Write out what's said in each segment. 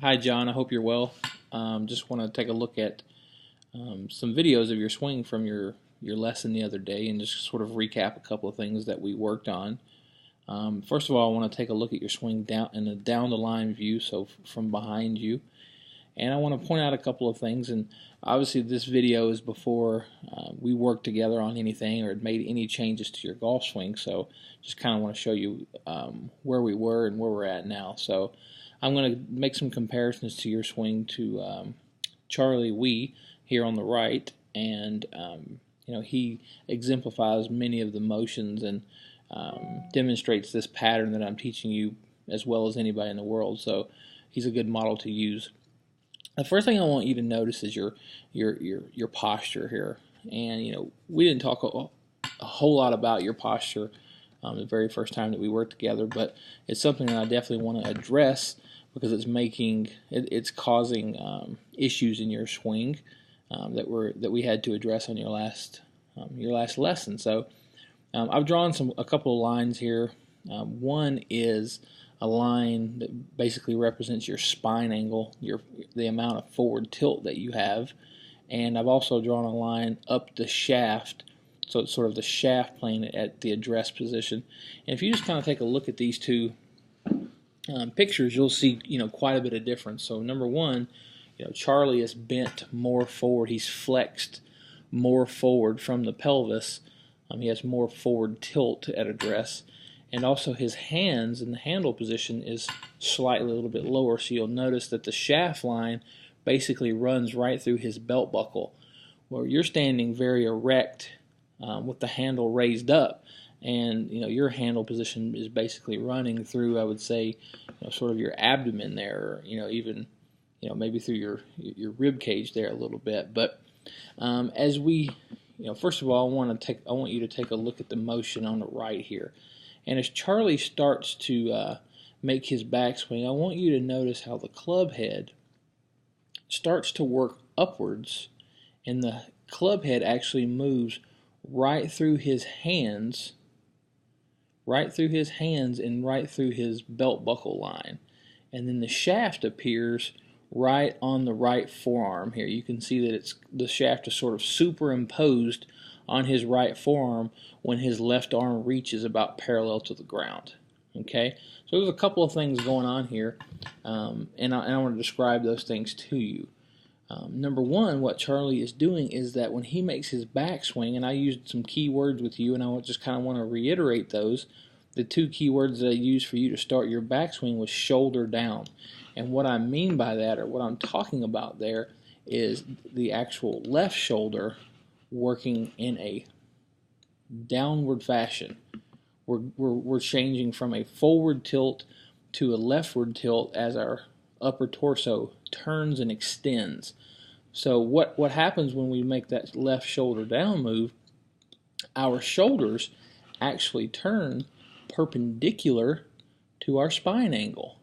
Hi, John. I hope you're well. Just want to take a look at some videos of your swing from your lesson the other day and just sort of recap a couple of things that we worked on. First of all, I want to take a look at your swing down in a down the line view, so from behind you. And I want to point out a couple of things. And obviously, this video is before we worked together on anything or had made any changes to your golf swing. So just kind of want to show you where we were and where we're at now. So I'm going to make some comparisons to your swing to Charlie Wee here on the right, and he exemplifies many of the motions and demonstrates this pattern that I'm teaching you as well as anybody in the world. So he's a good model to use. The first thing I want you to notice is your posture here, and we didn't talk a whole lot about your posture the very first time that we worked together, but it's something that I definitely want to address because it's causing issues in your swing that we had to address on your last lesson. So I've drawn a couple of lines here. One is a line that basically represents your spine angle, the amount of forward tilt that you have, and I've also drawn a line up the shaft, so it's sort of the shaft plane at the address position. And if you just kind of take a look at these two pictures, you'll see quite a bit of difference. So number one, Charlie is bent more forward. He's flexed more forward from the pelvis. He has more forward tilt at address, and also his hands in the handle position is slightly a little bit lower. So you'll notice that the shaft line basically runs right through his belt buckle, where you're standing very erect with the handle raised up. And your handle position is basically running through, I would say, sort of your abdomen there, or even maybe through your rib cage there a little bit. But as we, first of all, I want you to take a look at the motion on the right here. And as Charlie starts to make his backswing, I want you to notice how the club head starts to work upwards, and the club head actually moves right through his hands and right through his belt buckle line. And then the shaft appears right on the right forearm here. You can see that the shaft is sort of superimposed on his right forearm when his left arm reaches about parallel to the ground. Okay, so there's a couple of things going on here, and I want to describe those things to you. Number one, what Charlie is doing is that when he makes his backswing, and I used some key words with you, and I just kind of want to reiterate those. The two key words that I used for you to start your backswing was shoulder down. And what I mean by that, or what I'm talking about there, is the actual left shoulder working in a downward fashion. We're changing from a forward tilt to a leftward tilt as our upper torso turns and extends. So what happens when we make that left shoulder down move, our shoulders actually turn perpendicular to our spine angle.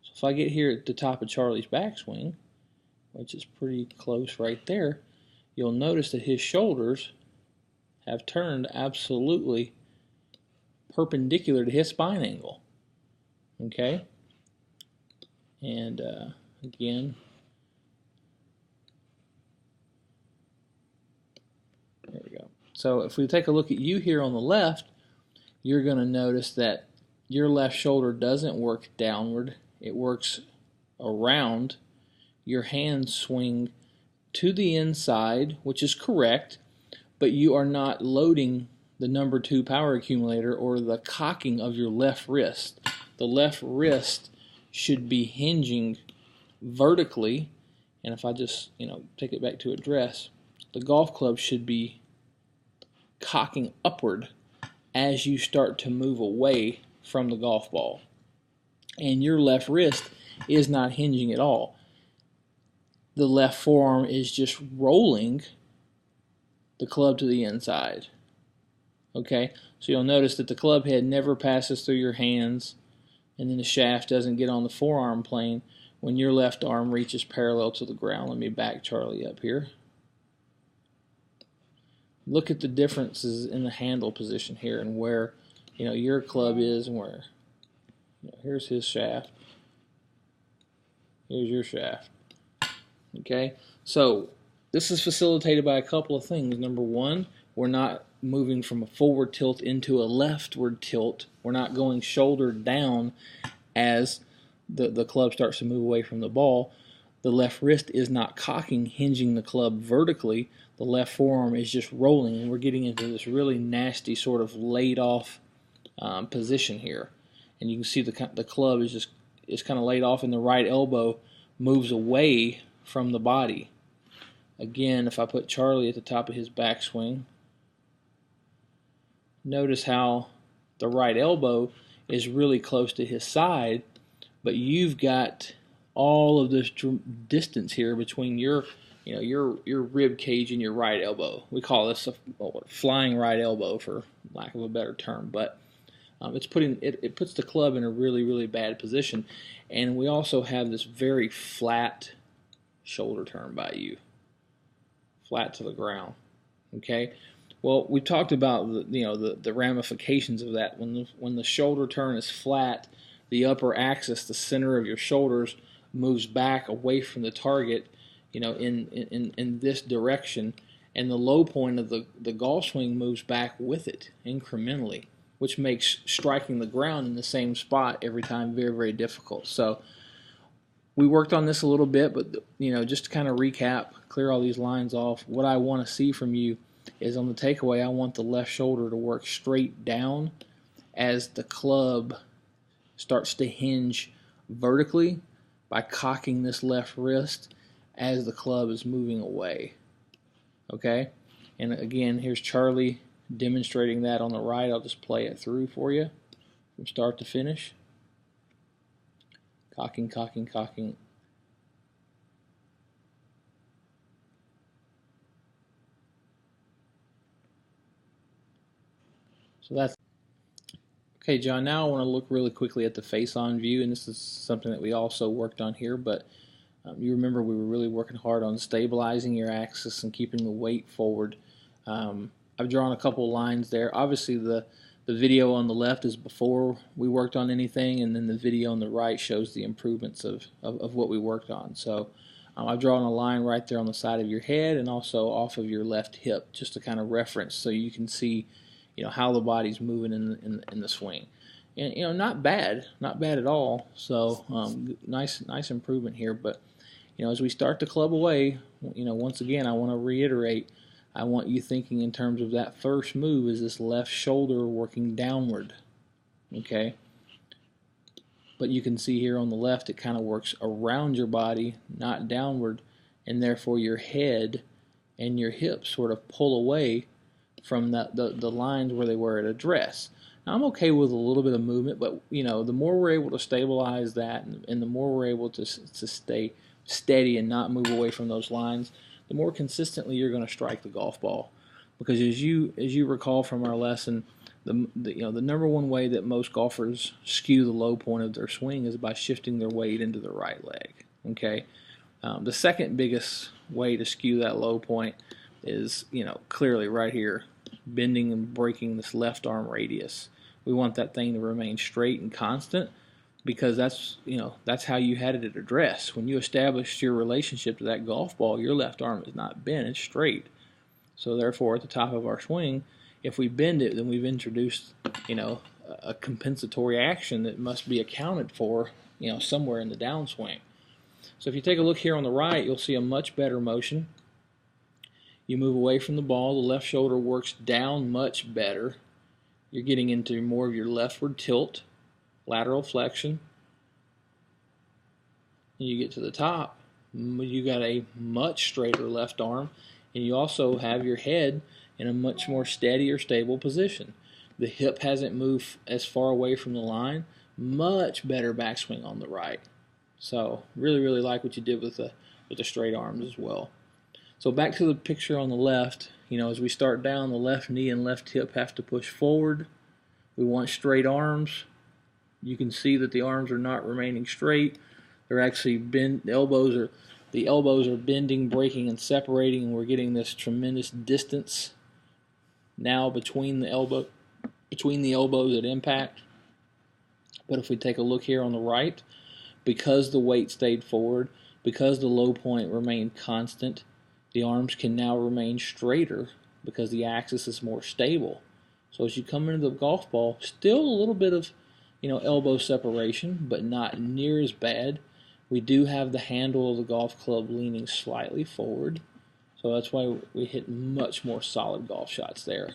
So if I get here at the top of Charlie's backswing, which is pretty close right there, you'll notice that his shoulders have turned absolutely perpendicular to his spine angle. Okay? And again, there we go. So if we take a look at you here on the left, you're going to notice that your left shoulder doesn't work downward. It works around. Your hands swing to the inside, which is correct, but you are not loading the number 2 power accumulator or the cocking of your left wrist. The left wrist should be hinging vertically, and if I just take it back to address, the golf club should be cocking upward as you start to move away from the golf ball. And your left wrist is not hinging at all. The left forearm is just rolling the club to the inside. Okay, so you'll notice that the club head never passes through your hands, and then the shaft doesn't get on the forearm plane when your left arm reaches parallel to the ground. Let me back Charlie up here. Look at the differences in the handle position here and where your club is and where here's his shaft. Here's your shaft. Okay, so this is facilitated by a couple of things. Number one, we're not moving from a forward tilt into a leftward tilt. We're not going shoulder down as the club starts to move away from the ball. The left wrist is not cocking, hinging the club vertically. The left forearm is just rolling, and we're getting into this really nasty sort of laid off position here. And you can see the club is kind of laid off, and the right elbow moves away from the body. Again, if I put Charlie at the top of his backswing, notice how the right elbow is really close to his side, but you've got all of this distance here between your rib cage and your right elbow. We call this a flying right elbow, for lack of a better term, but it puts the club in a really bad position. And we also have this very flat shoulder turn by you, flat to the ground. Okay, well, we talked about the ramifications of that. When the shoulder turn is flat, the upper axis, the center of your shoulders, moves back away from the target, in this direction, and the low point of the golf swing moves back with it incrementally, which makes striking the ground in the same spot every time very difficult. So we worked on this a little bit, but just to kind of recap, clear all these lines off, what I want to see from you is on the takeaway, I want the left shoulder to work straight down as the club starts to hinge vertically by cocking this left wrist as the club is moving away. Okay? And again, here's Charlie demonstrating that on the right. I'll just play it through for you from start to finish. Cocking. So that's okay, John. Now I want to look really quickly at the face-on view, and this is something that we also worked on here, but you remember we were really working hard on stabilizing your axis and keeping the weight forward. I've drawn a couple lines there. Obviously, the video on the left is before we worked on anything, and then the video on the right shows the improvements of what we worked on. So I've drawn a line right there on the side of your head and also off of your left hip, just to kind of reference so you can see how the body's moving in the swing. And not bad at all. So nice improvement here. But as we start the club away, once again, I want to reiterate, I want you thinking in terms of that first move is this left shoulder working downward. Okay? But you can see here on the left, it kind of works around your body, not downward, and therefore your head and your hips sort of pull away from the lines where they were at address. Now, I'm okay with a little bit of movement, but the more we're able to stabilize that, and the more we're able to stay steady and not move away from those lines, the more consistently you're going to strike the golf ball. Because as you recall from our lesson, the number one way that most golfers skew the low point of their swing is by shifting their weight into the right leg. Okay, the second biggest way to skew that low point is clearly right here, bending and breaking this left arm radius. We want that thing to remain straight and constant, because that's how you had it at address. When you established your relationship to that golf ball, your left arm is not bent, it's straight. So therefore, at the top of our swing, if we bend it, then we've introduced a compensatory action that must be accounted for somewhere in the downswing. So if you take a look here on the right, you'll see a much better motion. You move away from the ball, the left shoulder works down much better. You're getting into more of your leftward tilt, lateral flexion. And you get to the top, you got a much straighter left arm, and you also have your head in a much more steady or stable position. The hip hasn't moved as far away from the line. Much better backswing on the right. So really like what you did with the straight arms as well. So back to the picture on the left, as we start down, the left knee and left hip have to push forward. We want straight arms. You can see that the arms are not remaining straight. They're actually bent. The elbows are bending, breaking, and separating, and we're getting this tremendous distance now between the elbows at impact. But if we take a look here on the right, because the weight stayed forward, because the low point remained constant, the arms can now remain straighter because the axis is more stable. So as you come into the golf ball, still a little bit of elbow separation, but not near as bad. We do have the handle of the golf club leaning slightly forward, so that's why we hit much more solid golf shots there.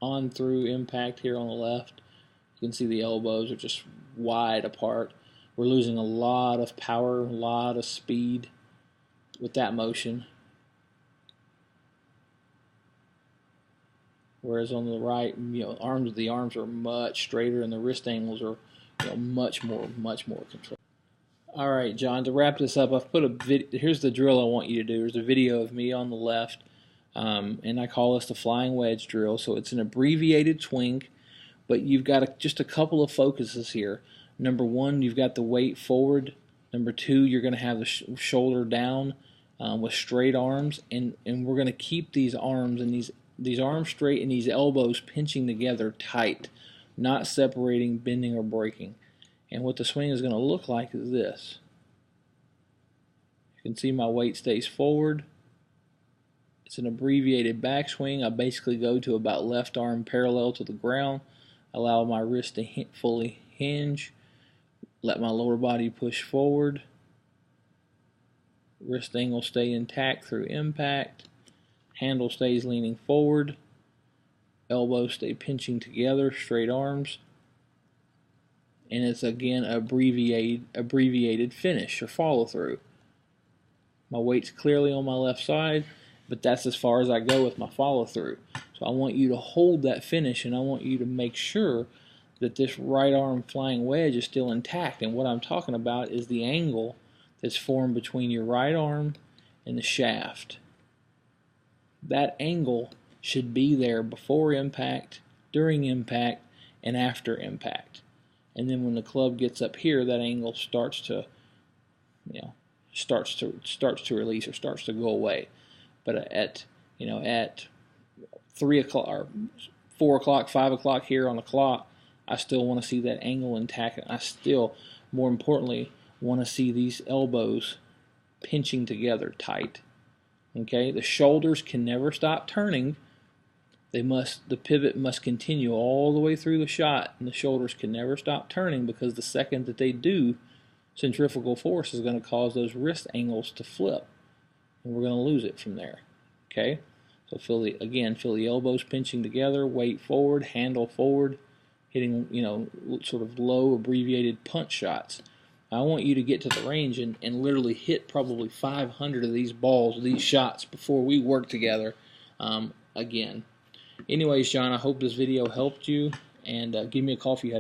On through impact here on the left, you can see the elbows are just wide apart. We're losing a lot of power, a lot of speed with that motion. Whereas on the right, the arms are much straighter and the wrist angles are much more controlled. All right, John, to wrap this up, I've put a video. Here's the drill I want you to do. There's a video of me on the left, and I call this the flying wedge drill. So it's an abbreviated swing, but you've got just a couple of focuses here. Number one, you've got the weight forward. Number two, you're going to have the shoulder down with straight arms, and we're going to keep these arms and these arms straight and these elbows pinching together tight, not separating, bending, or breaking. And what the swing is going to look like is this. You can see my weight stays forward. It's an abbreviated backswing. I basically go to about left arm parallel to the ground, allow my wrist to fully hinge, let my lower body push forward, wrist angle stay intact through impact, handle stays leaning forward, elbows stay pinching together, straight arms, and it's again abbreviated finish or follow through. My weight's clearly on my left side, but that's as far as I go with my follow through. So I want you to hold that finish, and I want you to make sure that this right arm flying wedge is still intact. And what I'm talking about is the angle that's formed between your right arm and the shaft. That angle should be there before impact, during impact, and after impact. And then when the club gets up here, that angle starts to release or starts to go away. But at 3 o'clock or 4 o'clock, 5 o'clock here on the clock, I still want to see that angle intact. And I still, more importantly, want to see these elbows pinching together tight. Okay, the shoulders can never stop turning. The pivot must continue all the way through the shot, and the shoulders can never stop turning, because the second that they do, centrifugal force is going to cause those wrist angles to flip, and we're going to lose it from there. Okay, so feel the elbows pinching together, weight forward, handle forward, hitting sort of low abbreviated punch shots. I want you to get to the range and literally hit probably 500 of these balls, these shots, before we work together again. Anyways, John, I hope this video helped you, and give me a call if you have